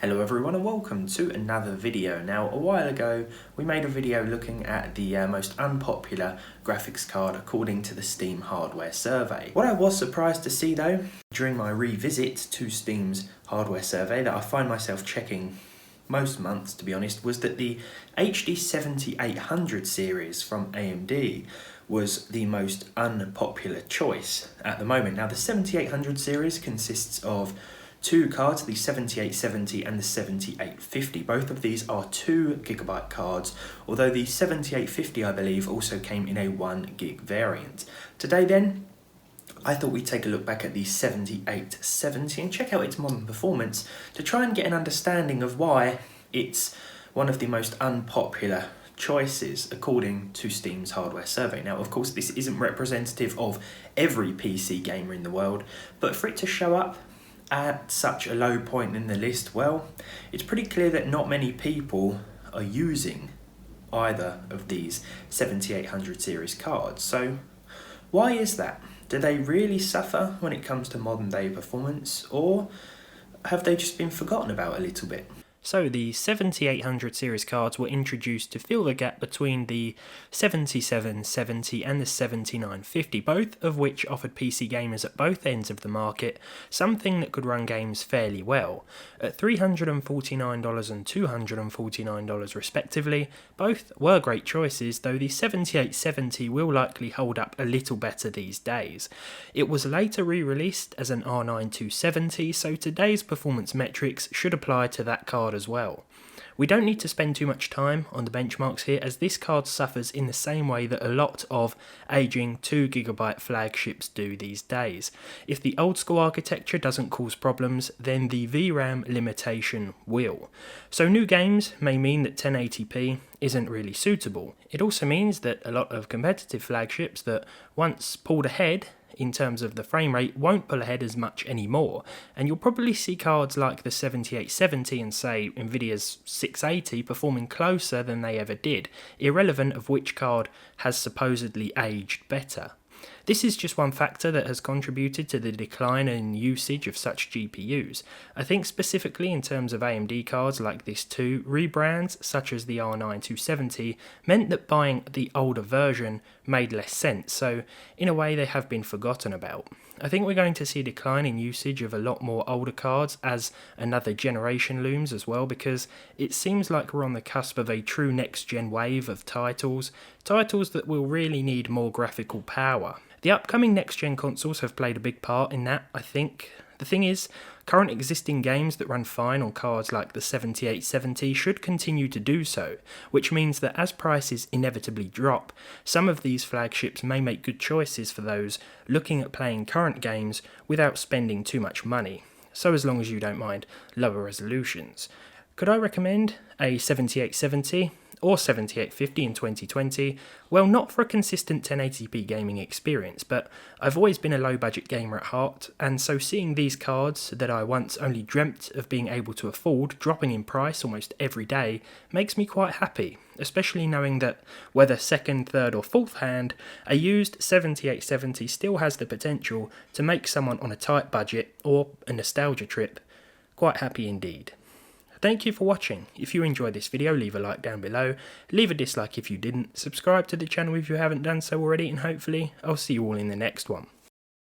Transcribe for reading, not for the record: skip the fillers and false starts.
Hello everyone and welcome to another video. Now a while ago we made a video looking at the most unpopular graphics card according to the Steam hardware survey. What I was surprised to see though during my revisit to Steam's hardware survey that I find myself checking most months to be honest, was that the HD 7800 series from AMD was the most unpopular choice at the moment. Now the 7800 series consists of two cards, the 7870 and the 7850. Both of these are 2GB cards, although the 7850 I believe also came in a 1GB variant. Today then, I thought we'd take a look back at the 7870 and check out its modern performance to try and get an understanding of why it's one of the most unpopular choices according to Steam's hardware survey. Now of course this isn't representative of every PC gamer in the world, but for it to show up at such a low point in the list, well, it's pretty clear that not many people are using either of these 7800 series cards. So why is that? Do they really suffer when it comes to modern day performance, or have they just been forgotten about a little bit? So the 7800 series cards were introduced to fill the gap between the 7770 and the 7950, both of which offered PC gamers at both ends of the market something that could run games fairly well. At $349 and $249 respectively, both were great choices, though the 7870 will likely hold up a little better these days. It was later re-released as an R9 270, so today's performance metrics should apply to that card as well. We don't need to spend too much time on the benchmarks here, as this card suffers in the same way that a lot of aging 2GB flagships do these days. If the old school architecture doesn't cause problems, then the VRAM limitation will. So new games may mean that 1080p isn't really suitable. It also means that a lot of competitive flagships that once pulled ahead in terms of the frame rate won't pull ahead as much anymore, and you'll probably see cards like the 7870 and say Nvidia's 680 performing closer than they ever did, irrelevant of which card has supposedly aged better. This is just one factor that has contributed to the decline in usage of such GPUs. I think specifically in terms of AMD cards like this too, rebrands such as the R9 270 meant that buying the older version made less sense, so in a way they have been forgotten about. I think we're going to see a decline in usage of a lot more older cards as another generation looms as well, because it seems like we're on the cusp of a true next-gen wave of titles that will really need more graphical power. The upcoming next-gen consoles have played a big part in that, I think. The thing is, current existing games that run fine on cards like the 7870 should continue to do so, which means that as prices inevitably drop, some of these flagships may make good choices for those looking at playing current games without spending too much money, so as long as you don't mind lower resolutions. Could I recommend a 7870 or 7850 in 2020? Well, not for a consistent 1080p gaming experience, but I've always been a low budget gamer at heart, and so seeing these cards that I once only dreamt of being able to afford dropping in price almost every day makes me quite happy, especially knowing that whether second, third or fourth hand, a used 7870 still has the potential to make someone on a tight budget or a nostalgia trip quite happy indeed. Thank you for watching. If you enjoyed this video, leave a like down below, leave a dislike if you didn't, subscribe to the channel if you haven't done so already, and hopefully I'll see you all in the next one.